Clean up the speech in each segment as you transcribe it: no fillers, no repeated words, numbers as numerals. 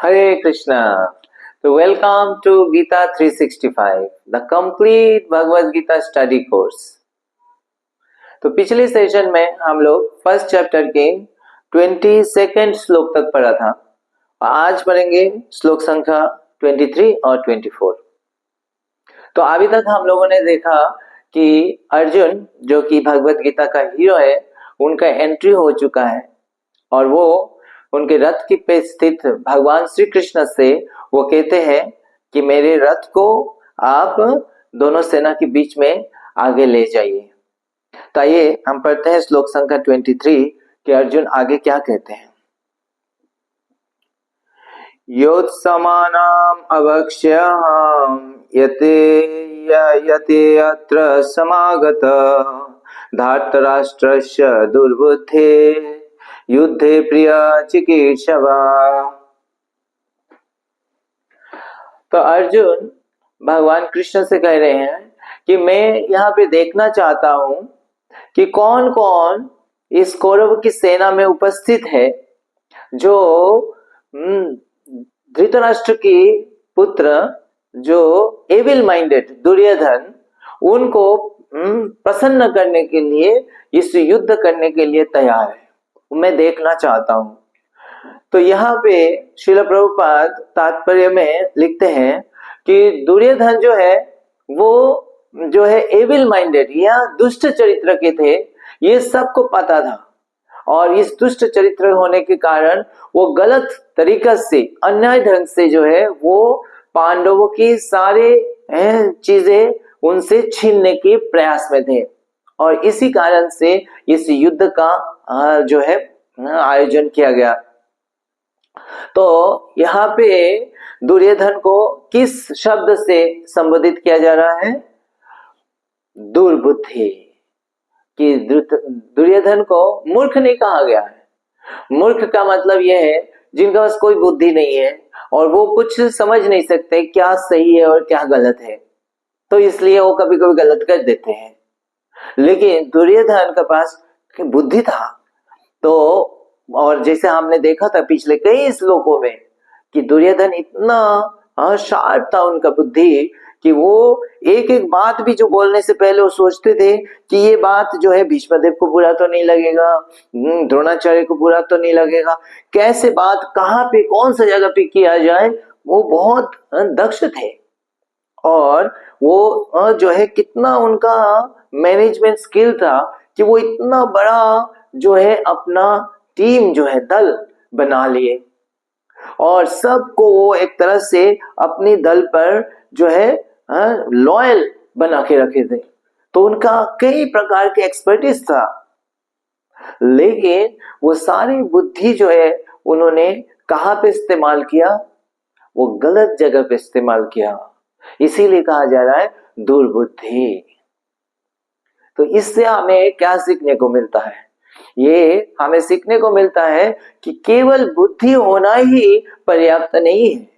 Hare Krishna. So welcome to Gita 365, the complete Bhagavad Gita study course. तो पिछले session में हम लोग फर्स्ट चैप्टर के 22nd श्लोक तक पढ़ा था और आज पढ़ेंगे श्लोक संख्या 23 और 24। तो अभी तक हम लोगों ने देखा कि अर्जुन जो कि भगवत गीता का हीरो है, उनका एंट्री हो चुका है और वो उनके रथ की पे स्थित भगवान श्री कृष्ण से वो कहते हैं कि मेरे रथ को आप दोनों सेना के बीच में आगे ले जाइए। तो आइए हम पढ़ते हैं श्लोक संख्या 23 कि अर्जुन आगे क्या कहते हैं। योत्समानाम अवक्ष्यहम यते अत्र समागत धार्तराष्ट्रस्य दुर्बुद्धे युद्धे प्रिय चिकीर्षवा। तो अर्जुन भगवान कृष्ण से कह रहे हैं कि मैं यहाँ पे देखना चाहता हूं कि कौन कौन इस कौरव की सेना में उपस्थित है जो धृतराष्ट्र की पुत्र जो एविल माइंडेड दुर्योधन उनको प्रसन्न करने के लिए इस युद्ध करने के लिए तैयार है, मैं देखना चाहता हूं। तो यहाँ पे श्रील प्रभुपाद तात्पर्य में लिखते हैं कि दुर्योधन जो है वो जो है एविल माइंडेड या दुष्ट चरित्र के थे, ये सबको पता था और इस दुष्ट चरित्र होने के कारण वो गलत तरीका से अन्याय ढंग से जो है वो पांडवों की सारे चीजें उनसे छीनने के प्रयास में थे और इसी कारण से इस युद्ध का जो है आयोजन किया गया। तो यहाँ पे दुर्योधन को किस शब्द से संबोधित किया जा रहा है? दुर्बुद्धि। कि दुर्योधन को मूर्ख नहीं कहा गया है। मूर्ख का मतलब यह है जिनका पास कोई बुद्धि नहीं है और वो कुछ समझ नहीं सकते क्या सही है और क्या गलत है, तो इसलिए वो कभी कभी गलत कर देते हैं। लेकिन दुर्योधन के पास बुद्धि था। तो और जैसे हमने देखा था पिछले कई श्लोकों में कि दुर्योधन इतना शार्प था उनका बुद्धि कि वो एक एक बात भी जो बोलने से पहले वो सोचते थे कि ये बात जो है भीष्मदेव को बुरा तो नहीं लगेगा, द्रोणाचार्य को बुरा तो नहीं लगेगा, कैसे बात कहाँ पे कौन सा जगह पे किया जाए, वो बहुत दक्ष थे। और वो जो है कितना उनका मैनेजमेंट स्किल था कि वो इतना बड़ा जो है अपना टीम जो है दल बना लिए और सबको वो एक तरह से अपनी दल पर जो है लॉयल बना के रखे थे। तो उनका कई प्रकार के एक्सपर्टीज था, लेकिन वो सारी बुद्धि जो है उन्होंने कहाँ पे इस्तेमाल किया? वो गलत जगह पे इस्तेमाल किया, इसीलिए कहा जा रहा है दुर्बुद्धि। तो इससे हमें क्या सीखने को मिलता है? ये हमें सीखने को मिलता है कि केवल बुद्धि होना ही पर्याप्त नहीं है,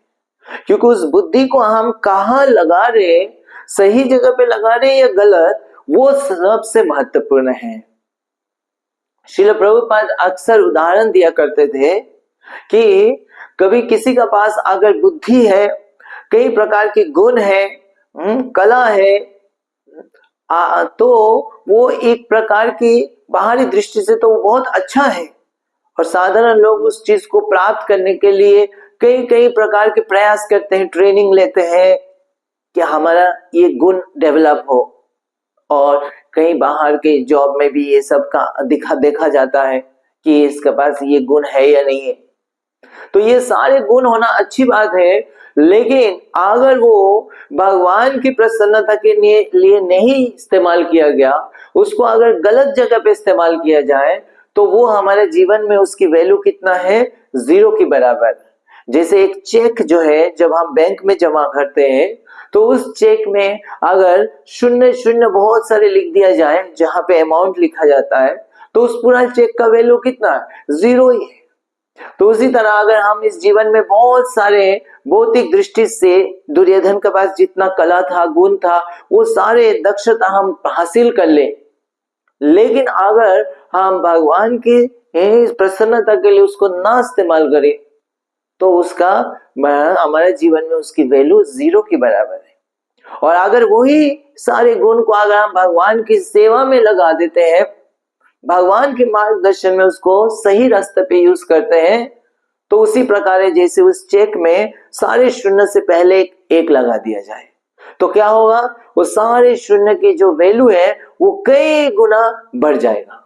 क्योंकि उस बुद्धि को हम कहाँ लगा रहे, सही जगह पे लगा रहे या गलत, वो सबसे महत्वपूर्ण है। श्रील प्रभुपाद अक्सर उदाहरण दिया करते थे कि कभी किसी का पास अगर बुद्धि है, कई प्रकार के गुण है, कला है, तो वो एक प्रकार की बाहरी दृष्टि से तो वो बहुत अच्छा है और साधारण लोग उस चीज को प्राप्त करने के लिए कई कई प्रकार के प्रयास करते हैं, ट्रेनिंग लेते हैं कि हमारा ये गुण डेवलप हो। और कहीं बाहर के जॉब में भी ये सब का देखा जाता है कि इसके पास ये गुण है या नहीं है। तो ये सारे गुण होना अच्छी बात है, लेकिन अगर वो भगवान की प्रसन्नता के लिए नहीं इस्तेमाल किया गया, उसको अगर गलत जगह पे इस्तेमाल किया जाए तो वो हमारे जीवन में उसकी वैल्यू कितना है? 0 के बराबर। जैसे एक चेक जो है जब हम बैंक में जमा करते हैं तो उस चेक में अगर 0 बहुत सारे लिख दिया जाए जहां पे अमाउंट लिखा जाता है तो उस पूरा चेक का वैल्यू कितना है? 0 ही है। तो उसी तरह अगर हम इस जीवन में बहुत सारे भौतिक दृष्टि से दुर्योधन के पास जितना कला था, गुण था, वो सारे दक्षता हम हासिल कर ले, लेकिन अगर हम भगवान की प्रसन्नता के लिए उसको ना इस्तेमाल करें तो उसका हमारे जीवन में उसकी वैल्यू 0 के बराबर है। और अगर वही सारे गुण को अगर हम भगवान की सेवा में लगा देते हैं, भगवान के मार्गदर्शन में उसको सही रास्ते पे यूज करते हैं, तो उसी प्रकार है जैसे उस चेक में सारे शून्य से पहले एक लगा दिया जाए, तो क्या होगा, वो सारे शून्य की जो वैल्यू है वो कई गुना बढ़ जाएगा।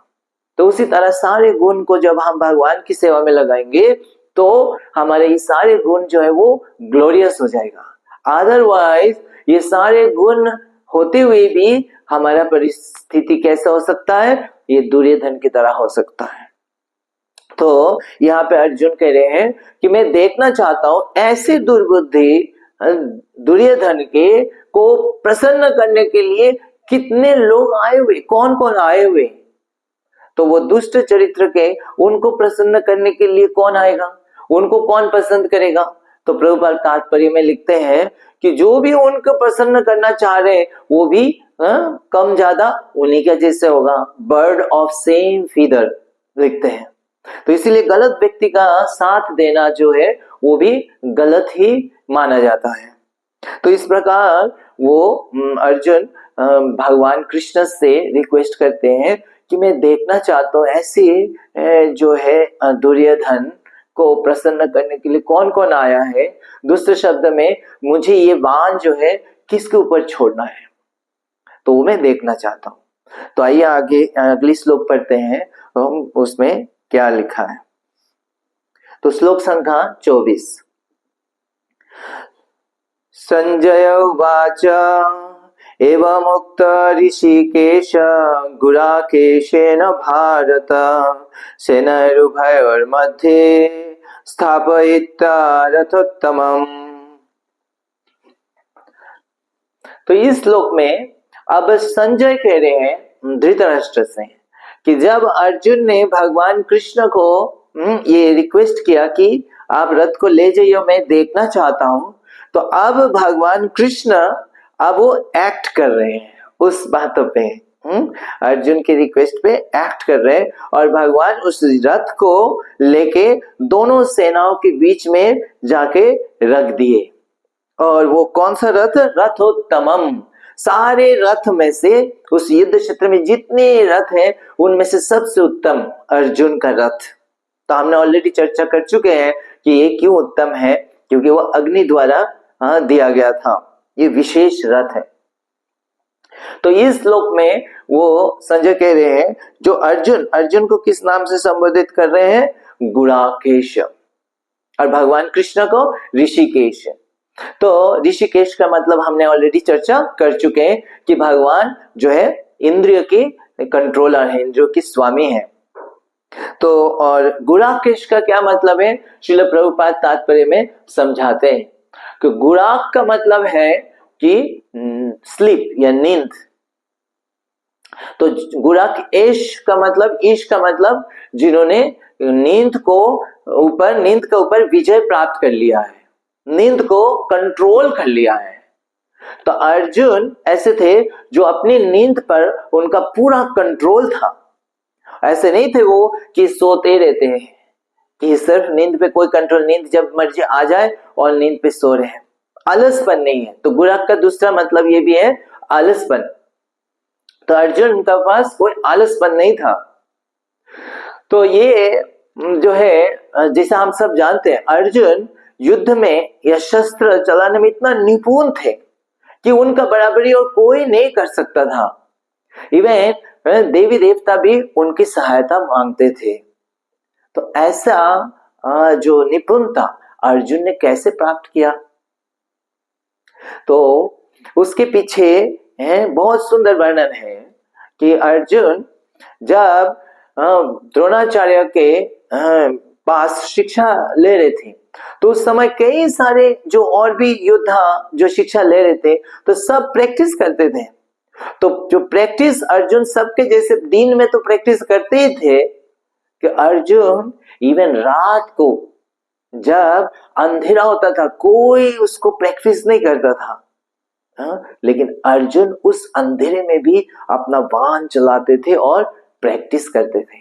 तो उसी तरह सारे गुण को जब हम भगवान की सेवा में लगाएंगे तो हमारे ये सारे गुण जो है वो ग्लोरियस हो जाएगा। अदरवाइज ये सारे गुण होते हुए भी हमारा परिस्थिति कैसा हो सकता है, ये दुर्योधन की तरह हो सकता है। तो यहाँ पे अर्जुन कह रहे हैं कि मैं देखना चाहता हूं ऐसे दुर्बुद्धि दुर्योधन के को प्रसन्न करने के लिए कितने लोग आए हुए, कौन कौन आए हुए। तो वो दुष्ट चरित्र के उनको प्रसन्न करने के लिए कौन आएगा, उनको कौन पसंद करेगा। तो प्रभुपाद तात्पर्य में लिखते हैं कि जो भी उनको प्रसन्न करना चाह रहे हैं वो भी कम ज्यादा उन्हीं के जैसे होगा, बर्ड ऑफ सेम फीदर लिखते हैं। तो इसीलिए गलत व्यक्ति का साथ देना जो है वो भी गलत ही माना जाता है। तो इस प्रकार वो अर्जुन भगवान कृष्ण से रिक्वेस्ट करते हैं कि मैं देखना चाहता हूँ ऐसे जो है दुर्योधन को प्रसन्न करने के लिए कौन कौन आया है। दूसरे शब्द में मुझे ये बाण जो है किसके ऊपर छोड़ना है, तो वो मैं देखना चाहता हूँ। तो आइए आगे अगली श्लोक पढ़ते हैं, हम उसमें क्या लिखा है। तो श्लोक संख्या 24। संजय उवाच एवमुक्त ऋषिकेश गुडाकेशेन भारत सेनैरुभयोर्मध्ये स्थापयित्वा रथोत्तमम्। तो इस श्लोक में अब संजय कह रहे हैं धृतराष्ट्र से कि जब अर्जुन ने भगवान कृष्ण को ये रिक्वेस्ट किया कि आप रथ को ले जाइए, मैं देखना चाहता हूं, तो अब भगवान कृष्ण अब वो एक्ट कर रहे हैं उस बातों पे, अर्जुन की रिक्वेस्ट पे एक्ट कर रहे हैं और भगवान उस रथ को लेके दोनों सेनाओं के बीच में जाके रख दिए। और वो कौन सा रथ, रथोत्तमम, सारे रथ में से उस युद्ध क्षेत्र में जितने रथ हैं उनमें से सबसे उत्तम अर्जुन का रथ। तो हमने ऑलरेडी चर्चा कर चुके हैं कि ये क्यों उत्तम है, क्योंकि वो अग्नि द्वारा दिया गया था, ये विशेष रथ है। तो इस श्लोक में वो संजय कह रहे हैं जो अर्जुन को किस नाम से संबोधित कर रहे हैं, गुडाकेश, और भगवान कृष्ण को ऋषिकेश। तो ऋषिकेश का मतलब हमने ऑलरेडी चर्चा कर चुके हैं कि भगवान जो है इंद्रिय के कंट्रोलर है, इंद्रियों के स्वामी है। तो और गुडाकेश का क्या मतलब है, श्रील प्रभुपाद तात्पर्य में समझाते हैं कि गुडाक का मतलब है कि स्लीप या नींद। तो गुडाक ईश का मतलब जिन्होंने नींद के ऊपर विजय प्राप्त कर लिया है, नींद को कंट्रोल कर लिया है। तो अर्जुन ऐसे थे जो अपनी नींद पर उनका पूरा कंट्रोल था। ऐसे नहीं थे वो कि सोते रहते हैं, कि सिर्फ नींद पे कोई कंट्रोल, नींद जब मर्जी आ जाए और नींद पे सो रहे हैं, आलसपन नहीं है। तो गुडाक का दूसरा मतलब ये भी है आलसपन। तो अर्जुन का पास कोई आलसपन नहीं था। तो ये जो है जैसा हम सब जानते हैं, अर्जुन युद्ध में या शस्त्र चलाने में इतना निपुण थे कि उनका बराबरी और कोई नहीं कर सकता था। इवन देवी देवता भी उनकी सहायता मांगते थे। तो ऐसा जो निपुणता अर्जुन ने कैसे प्राप्त किया, तो उसके पीछे बहुत सुंदर वर्णन है कि अर्जुन जब द्रोणाचार्य के पास शिक्षा ले रहे थे, तो उस समय कई सारे जो और भी योद्धा जो शिक्षा ले रहे थे तो सब प्रैक्टिस करते थे। तो जो प्रैक्टिस अर्जुन सबके जैसे दिन में तो प्रैक्टिस करते ही थे कि अर्जुन इवन रात को जब अंधेरा होता था कोई उसको प्रैक्टिस नहीं करता था, लेकिन अर्जुन उस अंधेरे में भी अपना वाहन चलाते थे और प्रैक्टिस करते थे।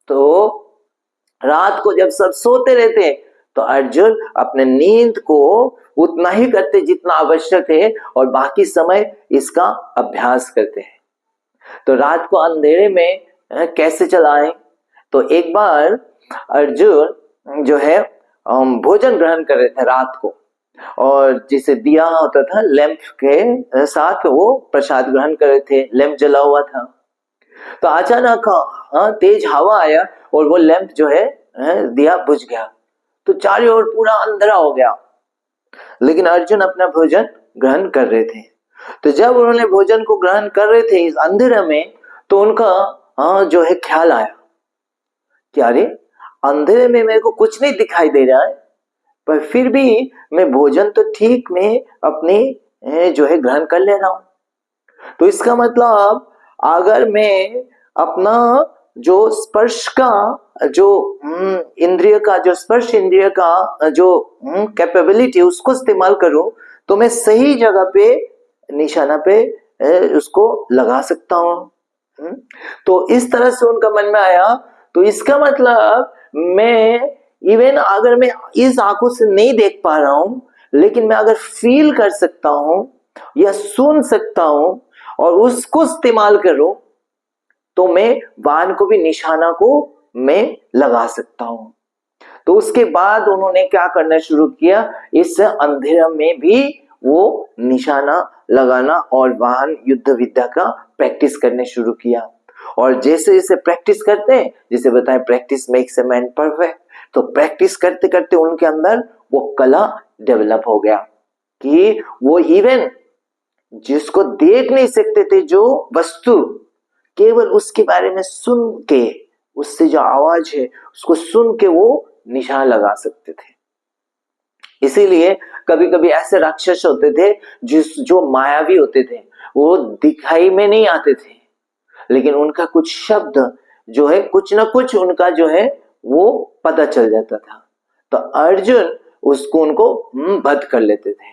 तो रात को जब सब सोते रहते तो अर्जुन अपने नींद को उतना ही करते जितना आवश्यक है और बाकी समय इसका अभ्यास करते हैं। तो रात को अंधेरे में कैसे चलाएं? तो एक बार अर्जुन जो है भोजन ग्रहण कर रहे थे रात को, और जिसे दिया होता था लैंप के साथ वो प्रसाद ग्रहण कर रहे थे, लैंप जला हुआ था। तो अचानक तेज हवा आया और वो लैंप जो है दिया बुझ गया, तो चारों ओर पूरा अंधेरा हो गया। लेकिन अर्जुन अपना भोजन ग्रहण कर रहे थे। तो जब उन्होंने भोजन को ग्रहण कर रहे थे इस अंधेरे में, तो उनका जो है ख्याल आया कि अरे अंधेरे में मेरे को कुछ नहीं दिखाई दे रहा है, पर फिर भी मैं भोजन तो ठीक में अपने जो है ग्रहण कर ले रहा हूं। तो इसका मतलब अगर मैं अपना जो स्पर्श का जो इंद्रिय का जो स्पर्श इंद्रिय का जो कैपेबिलिटी उसको इस्तेमाल करूं, तो मैं सही जगह पे निशाना पे उसको लगा सकता हूं। तो इस तरह से उनका मन में आया। तो इसका मतलब मैं इवन अगर मैं इस आंखों से नहीं देख पा रहा हूं, लेकिन मैं अगर फील कर सकता हूं या सुन सकता हूं और उसको इस्तेमाल करूं, तो मैं बाण को भी निशाना को मैं लगा सकता हूं। तो उसके बाद उन्होंने क्या करना शुरू किया, इस अंधेरे में भी वो निशाना लगाना और वाहन युद्ध विद्या का प्रैक्टिस करने शुरू किया। और जैसे जैसे प्रैक्टिस करते हैं, जैसे बताएं practice makes a man perfect, तो प्रैक्टिस करते करते उनके अंदर वो कला डेवलप हो गया कि वो इवन जिसको देख नहीं सकते थे जो वस्तु, केवल उसके बारे में सुन के, उससे जो आवाज है उसको सुन के वो निशान लगा सकते थे। इसीलिए कभी कभी ऐसे राक्षस होते थे जो मायावी होते थे, वो दिखाई में नहीं आते थे, लेकिन उनका कुछ शब्द जो है कुछ ना कुछ उनका जो है वो पता चल जाता था। तो अर्जुन उसको उनको वध कर लेते थे।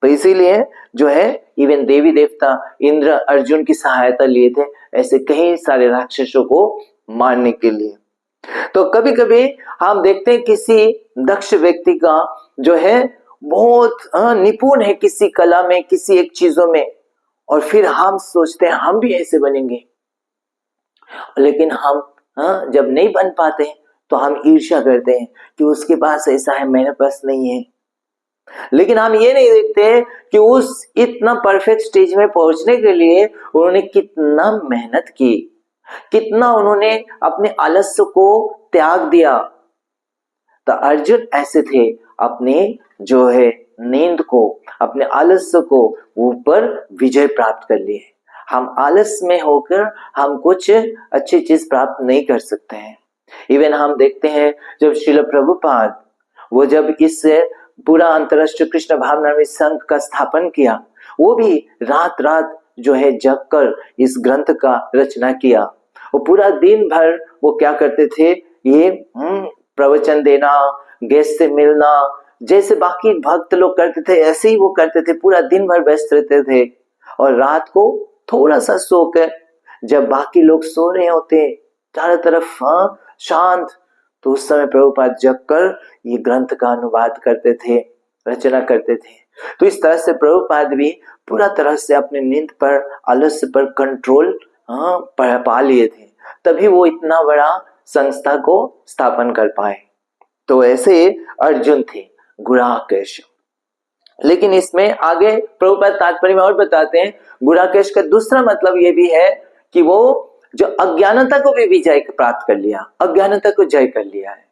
तो इसीलिए जो है इवन देवी देवता इंद्र अर्जुन की सहायता लिए थे ऐसे कई सारे राक्षसों को मारने के लिए। तो कभी कभी हम देखते हैं किसी दक्ष व्यक्ति का जो है बहुत निपुण है किसी कला में, किसी एक चीजों में, और फिर हम सोचते हैं हम भी ऐसे बनेंगे, लेकिन हम जब नहीं बन पाते तो हम ईर्ष्या करते हैं कि उसके पास ऐसा है, मेरे पास नहीं है। लेकिन हम ये नहीं देखते कि उस इतना परफेक्ट स्टेज में पहुंचने के लिए उन्होंने कितना मेहनत की, कितना उन्होंने अपने आलस्य को त्याग दिया। तो अर्जुन ऐसे थे, अपने जो है नींद को, अपने आलस्य को ऊपर विजय प्राप्त कर लिए। हम आलस में होकर हम कुछ अच्छी चीज प्राप्त नहीं कर सकते हैं। इवन हम देखते हैं जब श्रील प्रभुपाद वो जब इस पूरा अंतरराष्ट्रीय कृष्ण भावनामृत संघ का स्थापन किया, वो भी रात रात जो है जग कर इस ग्रंथ का रचना किया। वो पूरा दिन भर वो क्या करते थे, ये प्रवचन देना, गेस्ट से मिलना, जैसे बाकी भक्त लोग करते थे ऐसे ही वो करते थे, पूरा दिन भर व्यस्त रहते थे। और रात को थोड़ा सा सोकर जब बाकी लोग सो रहे होते, चारों तरफ शांत, तो उस समय प्रभुपाद जग कर ये ग्रंथ का अनुवाद करते थे, रचना करते थे। तो इस तरह से प्रभुपाद भी पूरा तरह से अपने नींद पर, आलस्य पर कंट्रोल पा लिए थे, तभी वो इतना बड़ा संस्था को स्थापन कर पाए। तो ऐसे अर्जुन थे गुणाकेश। लेकिन इसमें आगे प्रभुपाद तात्पर्य में और बताते हैं, गुणाकेश का दूसरा मतलब ये भी है कि वो जो अज्ञानता को भी विजय प्राप्त कर लिया, अज्ञानता को जय कर लिया है।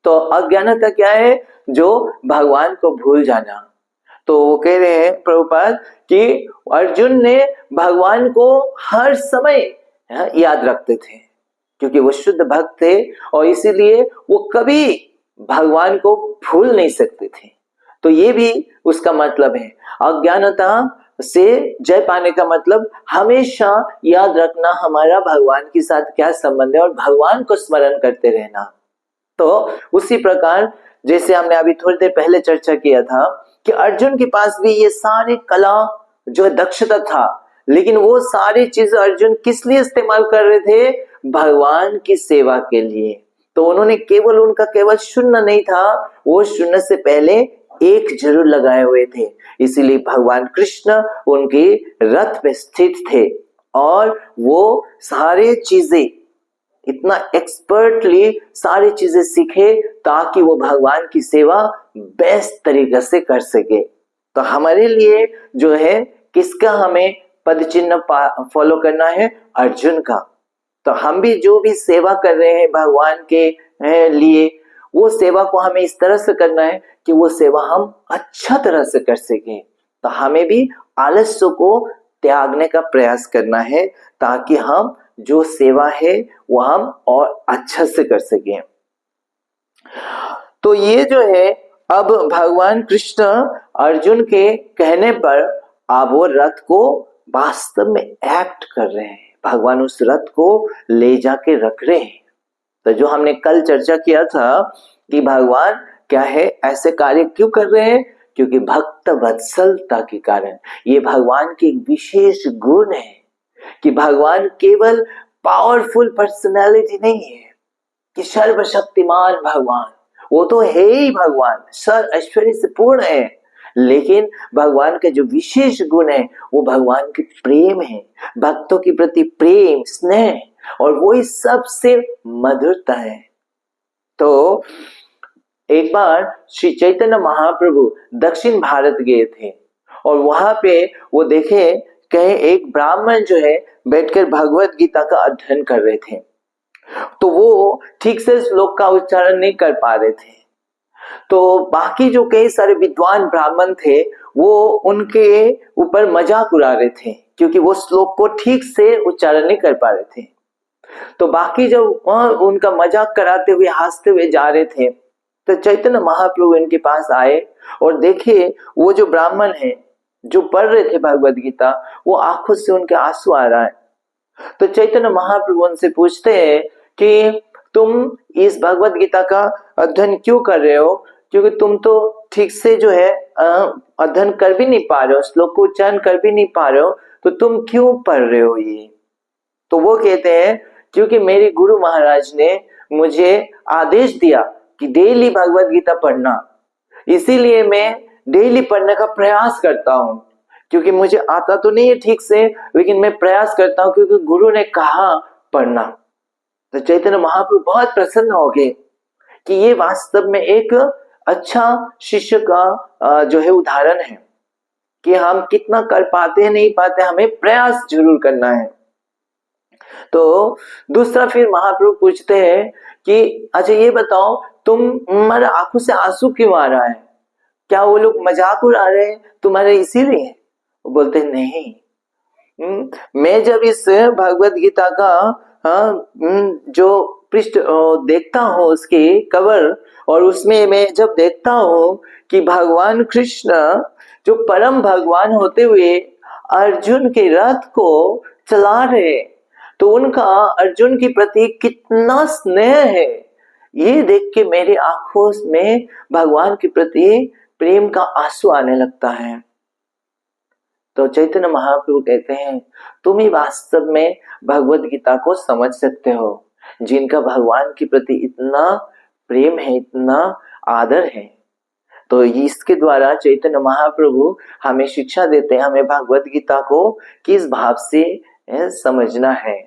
तो अज्ञानता क्या है, जो भगवान को भूल जाना। तो वो कह रहे हैं प्रभुपाद कि अर्जुन ने भगवान को हर समय याद रखते थे, क्योंकि वो शुद्ध भक्त थे और इसीलिए वो कभी भगवान को भूल नहीं सकते थे। तो ये भी उसका मतलब है, अज्ञानता से जय पाने का मतलब हमेशा याद रखना हमारा भगवान के साथ क्या संबंध है और भगवान को स्मरण करते रहना। तो उसी प्रकार जैसे हमने अभी थोड़ी देर पहले चर्चा किया था कि अर्जुन के पास भी ये सारी कला जो दक्षता था, लेकिन वो सारी चीज अर्जुन किस लिए इस्तेमाल कर रहे थे, भगवान की सेवा के लिए, तो उन्होंने केवल उनका केवल शून्य नहीं था, वो शून्य से पहले एक जरूर लगाए हुए थे। इसीलिए भगवान कृष्ण उनके रथ पे स्थित थे और वो सारे चीजें इतना एक्सपर्टली सारी चीजें सीखे ताकि वो भगवान की सेवा बेस्ट तरीके से कर सके। तो हमारे लिए जो है किसका हमें पद चिन्ह फॉलो करना है? अर्जुन का। तो हम भी जो भी सेवा कर रहे हैं भगवान के लिए, वो सेवा को हमें इस तरह से करना है कि वो सेवा हम अच्छा तरह से कर सके। तो हमें भी आलस्य को त्यागने का प्रयास करना है ताकि हम जो सेवा है वो हम और अच्छा से कर सकें। तो ये जो है अब भगवान कृष्ण अर्जुन के कहने पर अब वो रथ को वास्तव में एक्ट कर रहे हैं, भगवान उस रथ को ले जाके रख रहे हैं। तो जो हमने कल चर्चा किया था कि भगवान क्या है ऐसे कार्य क्यों कर रहे हैं, क्योंकि भक्त वत्सलता के कारण। ये भगवान की विशेष गुण है कि भगवान केवल पावरफुल पर्सनालिटी नहीं है कि सर्वशक्तिमान भगवान, वो तो है ही भगवान, सर ऐश्वर्य से पूर्ण है, लेकिन भगवान का जो विशेष गुण है वो भगवान के प्रेम है, भक्तों के प्रति प्रेम स्नेह, और वो ही सबसे मधुरता है। तो एक बार श्री चैतन्य महाप्रभु दक्षिण भारत गए थे और वहां पे वो देखे कहीं एक ब्राह्मण जो है बैठकर भगवत गीता का अध्ययन कर रहे थे। तो वो ठीक से श्लोक का उच्चारण नहीं कर पा रहे थे। तो बाकी जो कई सारे विद्वान ब्राह्मण थे वो उनके ऊपर मजाक उड़ा रहे थे क्योंकि वो श्लोक को ठीक से उच्चारण नहीं कर पा रहे थे। तो बाकी जब उनका मजाक कराते हुए हंसते हुए जा रहे थे तो चैतन्य महाप्रभु इनके पास आए और देखे वो जो ब्राह्मण है जो पढ़ रहे थे भगवद गीता, वो आंखों से उनके आंसू आ रहा है। तो चैतन्य महाप्रभु उनसे पूछते हैं कि तुम इस भगवद गीता का अध्ययन क्यों कर रहे हो, क्योंकि तुम तो ठीक से जो है अध्ययन कर भी नहीं पा रहे हो, श्लोक को उच्चारण कर भी नहीं पा रहे हो, तो तुम क्यों पढ़ रहे हो ये? तो वो कहते हैं क्योंकि मेरे गुरु महाराज ने मुझे आदेश दिया कि डेली भगवद गीता पढ़ना, इसीलिए मैं डेली पढ़ने का प्रयास करता हूँ, क्योंकि मुझे आता तो नहीं है ठीक से, लेकिन मैं प्रयास करता हूँ क्योंकि गुरु ने कहा पढ़ना। तो चैतन्य महाप्रभु बहुत प्रसन्न हो गए कि ये वास्तव में एक अच्छा शिष्य का जो है उदाहरण है कि हम कितना कर पाते हैं नहीं पाते, हमें प्रयास जरूर करना है। तो दूसरा फिर महाप्रभु पूछते हैं कि अच्छा ये बताओ तुम्हारे आंखों से आंसू क्यों आ रहा है, क्या वो लोग मजाक उड़ा रहे हैं तुम्हारे इसीलिए? वो बोलते नहीं, मैं जब इस भगवद गीता का जो पृष्ठ देखता हूँ उसकी कवर, और उसमें मैं जब देखता हूँ कि भगवान कृष्ण जो परम भगवान होते हुए अर्जुन के रथ को चला रहे, तो उनका अर्जुन के प्रति कितना स्नेह है, ये देख के मेरी आंखों में भगवान के प्रति प्रेम का आंसू आने लगता है। तो चैतन्य महाप्रभु कहते हैं तुम ही वास्तव में भगवद गीता को समझ सकते हो, जिनका भगवान के प्रति इतना प्रेम है, इतना आदर है। तो इसके द्वारा चैतन्य महाप्रभु हमें शिक्षा देते हैं हमें भगवद गीता को किस भाव से समझना है।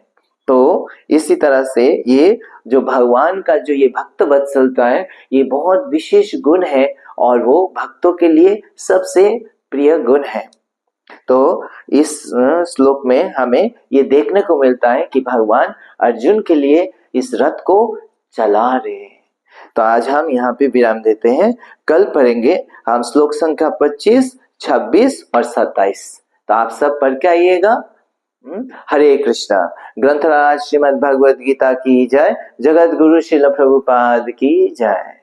तो इसी तरह से ये जो भगवान का जो ये भक्त वत्सलता है ये बहुत विशेष गुण है और वो भक्तों के लिए सबसे प्रिय गुण है। तो इस श्लोक में हमें ये देखने को मिलता है कि भगवान अर्जुन के लिए इस रथ को चला रहे हैं। तो आज हम यहाँ पे विराम देते हैं, कल पढ़ेंगे हम श्लोक संख्या 25, 26 और 27। तो आप सब पढ़ के आइएगा। हरे कृष्णा। ग्रंथराज श्रीमद् भगवद गीता की जय। जगत गुरु श्रील प्रभुपाद की जय।